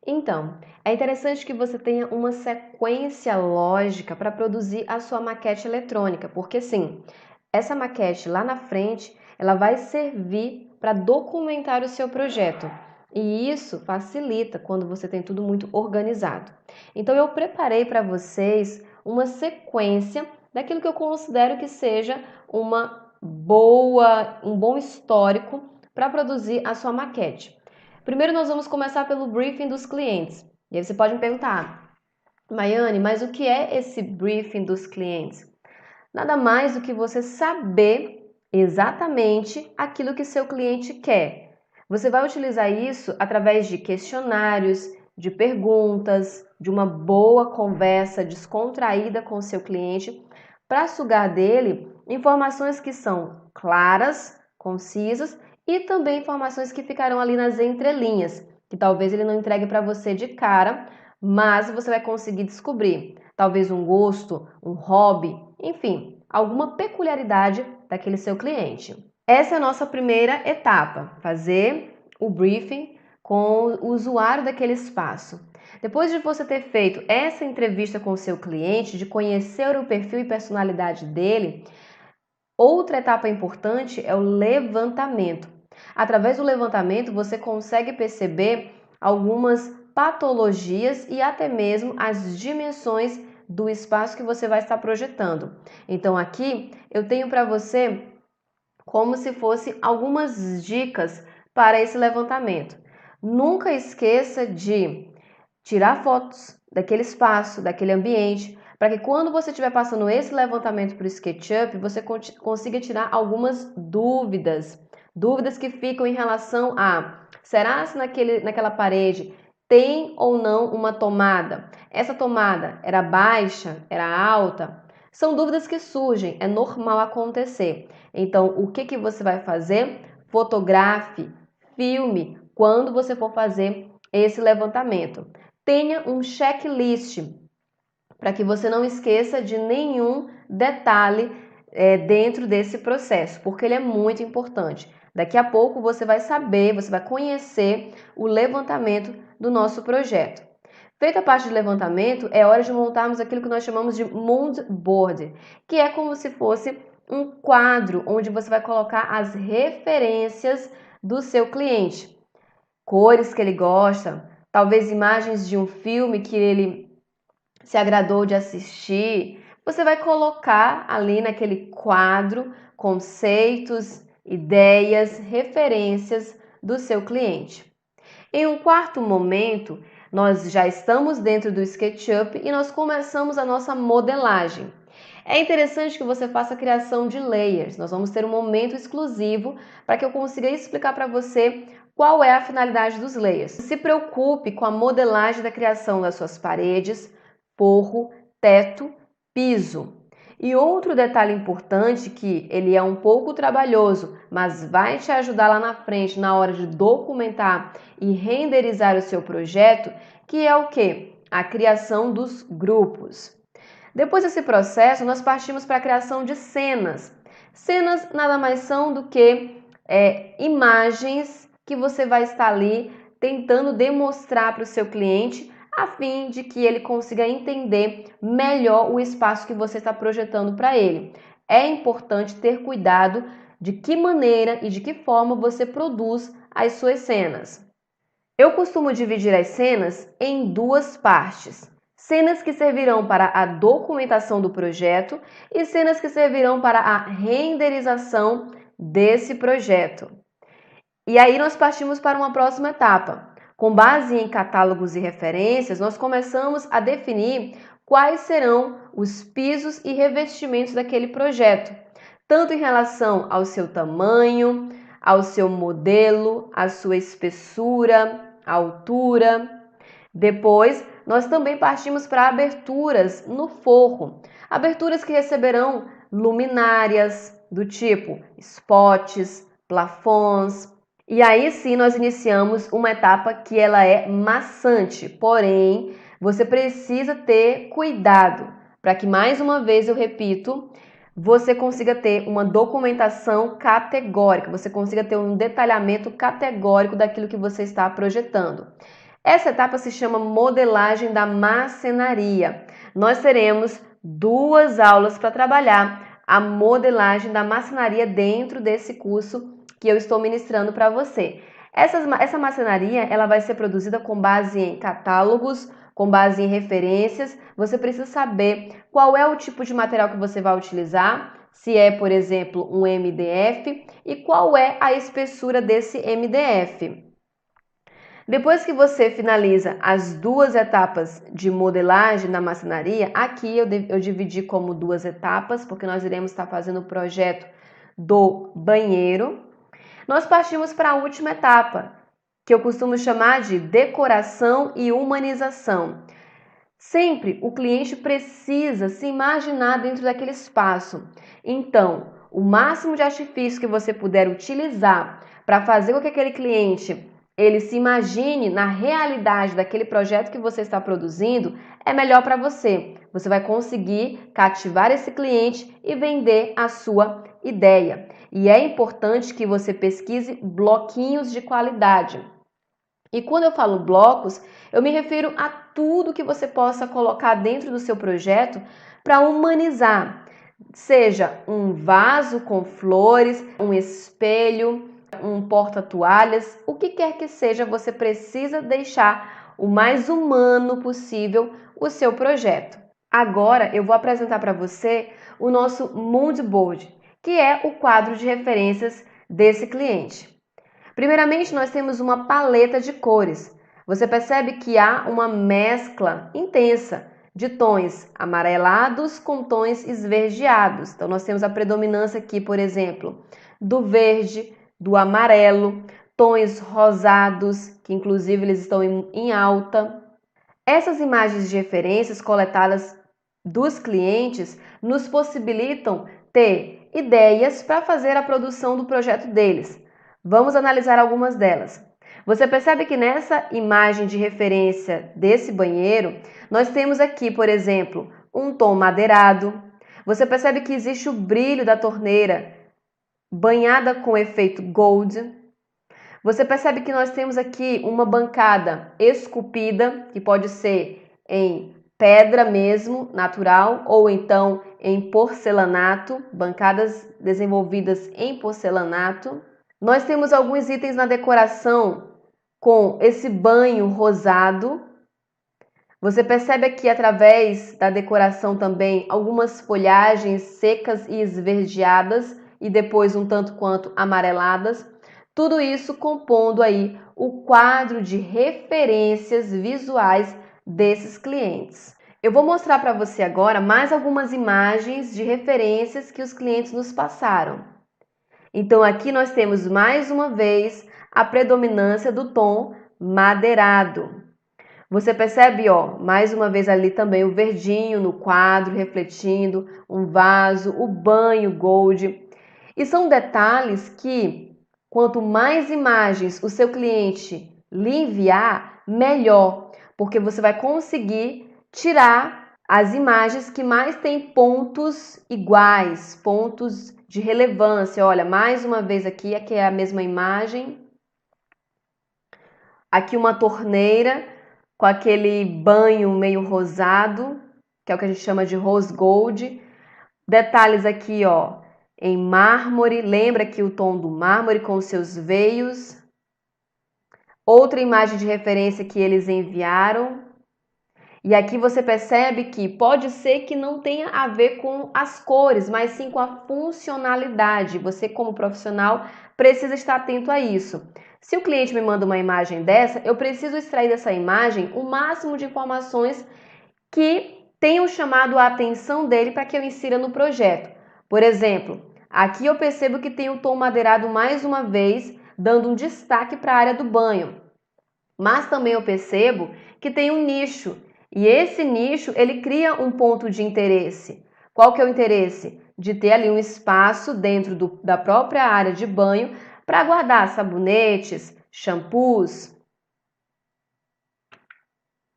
Então, é interessante que você tenha uma sequência lógica para produzir a sua maquete eletrônica, porque sim, essa maquete lá na frente, ela vai servir para documentar o seu projeto. E isso facilita quando você tem tudo muito organizado. Então eu preparei para vocês uma sequência daquilo que eu considero que seja um bom histórico para produzir a sua maquete. Primeiro nós vamos começar pelo briefing dos clientes. E aí você pode me perguntar, Maiane, mas o que é esse briefing dos clientes? Nada mais do que você saber exatamente aquilo que seu cliente quer. Você vai utilizar isso através de questionários, de perguntas, de uma boa conversa descontraída com o seu cliente, para sugar dele informações que são claras, concisas e também informações que ficarão ali nas entrelinhas, que talvez ele não entregue para você de cara, mas você vai conseguir descobrir. Talvez um gosto, um hobby, enfim, alguma peculiaridade daquele seu cliente. Essa é a nossa primeira etapa, fazer o briefing com o usuário daquele espaço. Depois de você ter feito essa entrevista com o seu cliente, de conhecer o perfil e personalidade dele, outra etapa importante é o levantamento. Através do levantamento, você consegue perceber algumas patologias e até mesmo as dimensões do espaço que você vai estar projetando. Então aqui eu tenho para você como se fosse algumas dicas para esse levantamento. Nunca esqueça de tirar fotos daquele espaço, daquele ambiente, para que quando você estiver passando esse levantamento para o SketchUp, você consiga tirar algumas dúvidas. Dúvidas que ficam em relação a, será se naquela parede tem ou não uma tomada? Essa tomada era baixa? Era alta? São dúvidas que surgem, é normal acontecer. Então, o que você vai fazer? Fotografe, filme, quando você for fazer esse levantamento. Tenha um checklist para que você não esqueça de nenhum detalhe dentro desse processo, porque ele é muito importante. Daqui a pouco você vai saber, você vai conhecer o levantamento do nosso projeto. Feita a parte de levantamento, é hora de montarmos aquilo que nós chamamos de mood board, que é como se fosse um quadro onde você vai colocar as referências do seu cliente, cores que ele gosta, talvez imagens de um filme que ele se agradou de assistir. Você vai colocar ali naquele quadro conceitos, ideias, referências do seu cliente. Em um quarto momento, nós já estamos dentro do SketchUp e nós começamos a nossa modelagem. É interessante que você faça a criação de layers. Nós vamos ter um momento exclusivo para que eu consiga explicar para você qual é a finalidade dos layers. Se preocupe com a modelagem da criação das suas paredes, forro, teto, piso. E outro detalhe importante que ele é um pouco trabalhoso, mas vai te ajudar lá na frente na hora de documentar e renderizar o seu projeto, que é o que? A criação dos grupos. Depois desse processo, nós partimos para a criação de cenas. Cenas nada mais são do que imagens que você vai estar ali tentando demonstrar para o seu cliente a fim de que ele consiga entender melhor o espaço que você está projetando para ele. É importante ter cuidado de que maneira e de que forma você produz as suas cenas. Eu costumo dividir as cenas em duas partes. Cenas que servirão para a documentação do projeto e cenas que servirão para a renderização desse projeto. E aí nós partimos para uma próxima etapa. Com base em catálogos e referências, nós começamos a definir quais serão os pisos e revestimentos daquele projeto, tanto em relação ao seu tamanho, ao seu modelo, à sua espessura, altura. Depois, nós também partimos para aberturas no forro, aberturas que receberão luminárias do tipo spots, plafons. E aí sim nós iniciamos uma etapa que ela é maçante, porém você precisa ter cuidado para que, mais uma vez eu repito, você consiga ter uma documentação categórica, você consiga ter um detalhamento categórico daquilo que você está projetando. Essa etapa se chama modelagem da marcenaria. Nós teremos 2 aulas para trabalhar a modelagem da marcenaria dentro desse curso que eu estou ministrando para você. Essa marcenaria ela vai ser produzida com base em catálogos, com base em referências. Você precisa saber qual é o tipo de material que você vai utilizar, se é, por exemplo, um MDF e qual é a espessura desse MDF. Depois que você finaliza as 2 etapas de modelagem na marcenaria, aqui eu dividi como 2 etapas, porque nós iremos estar fazendo o projeto do banheiro. Nós partimos para a última etapa, que eu costumo chamar de decoração e humanização. Sempre o cliente precisa se imaginar dentro daquele espaço. Então, o máximo de artifício que você puder utilizar para fazer com que aquele cliente ele se imagine na realidade daquele projeto que você está produzindo, é melhor para você. Você vai conseguir cativar esse cliente e vender a sua ideia. E é importante que você pesquise bloquinhos de qualidade. E quando eu falo blocos, eu me refiro a tudo que você possa colocar dentro do seu projeto para humanizar. Seja um vaso com flores, um espelho, um porta-toalhas, o que quer que seja, você precisa deixar o mais humano possível o seu projeto. Agora eu vou apresentar para você o nosso mood board, que é o quadro de referências desse cliente. Primeiramente, nós temos uma paleta de cores. Você percebe que há uma mescla intensa de tons amarelados com tons esverdeados. Então, nós temos a predominância aqui, por exemplo, do verde, do amarelo, tons rosados, que inclusive eles estão em alta. Essas imagens de referências coletadas dos clientes nos possibilitam ter ideias para fazer a produção do projeto deles. Vamos analisar algumas delas. Você percebe que nessa imagem de referência desse banheiro, nós temos aqui, por exemplo, um tom madeirado. Você percebe que existe o brilho da torneira banhada com efeito gold. Você percebe que nós temos aqui uma bancada esculpida, que pode ser em pedra mesmo, natural, ou então em porcelanato, bancadas desenvolvidas em porcelanato. Nós temos alguns itens na decoração com esse banho rosado. Você percebe aqui através da decoração também algumas folhagens secas e esverdeadas e depois um tanto quanto amareladas. Tudo isso compondo aí o quadro de referências visuais desses clientes. Eu vou mostrar para você agora mais algumas imagens de referências que os clientes nos passaram. Então aqui nós temos mais uma vez a predominância do tom madeirado. Você percebe, ó, mais uma vez ali também o verdinho no quadro refletindo, um vaso, o banho gold. E são detalhes que, quanto mais imagens o seu cliente lhe enviar, melhor, porque você vai conseguir tirar as imagens que mais têm pontos iguais, pontos de relevância. Olha, mais uma vez aqui é a mesma imagem. Aqui uma torneira com aquele banho meio rosado, que é o que a gente chama de rose gold. Detalhes aqui, ó, em mármore. Lembra aqui o tom do mármore com os seus veios. Outra imagem de referência que eles enviaram. E aqui você percebe que pode ser que não tenha a ver com as cores, mas sim com a funcionalidade. Você, como profissional, precisa estar atento a isso. Se o cliente me manda uma imagem dessa, eu preciso extrair dessa imagem o máximo de informações que tenham chamado a atenção dele para que eu insira no projeto. Por exemplo, aqui eu percebo que tem o tom madeirado mais uma vez, dando um destaque para a área do banho. Mas também eu percebo que tem um nicho. E esse nicho, ele cria um ponto de interesse. Qual que é o interesse? De ter ali um espaço dentro da própria área de banho para guardar sabonetes, shampoos.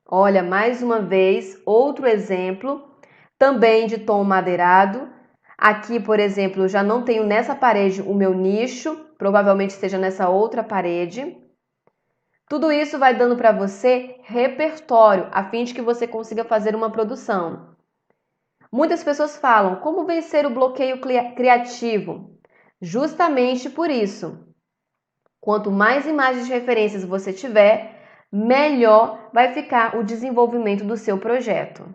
Olha, mais uma vez, outro exemplo, também de tom madeirado. Aqui, por exemplo, eu já não tenho nessa parede o meu nicho, provavelmente esteja nessa outra parede. Tudo isso vai dando para você repertório, a fim de que você consiga fazer uma produção. Muitas pessoas falam, como vencer o bloqueio criativo? Justamente por isso. Quanto mais imagens de referências você tiver, melhor vai ficar o desenvolvimento do seu projeto.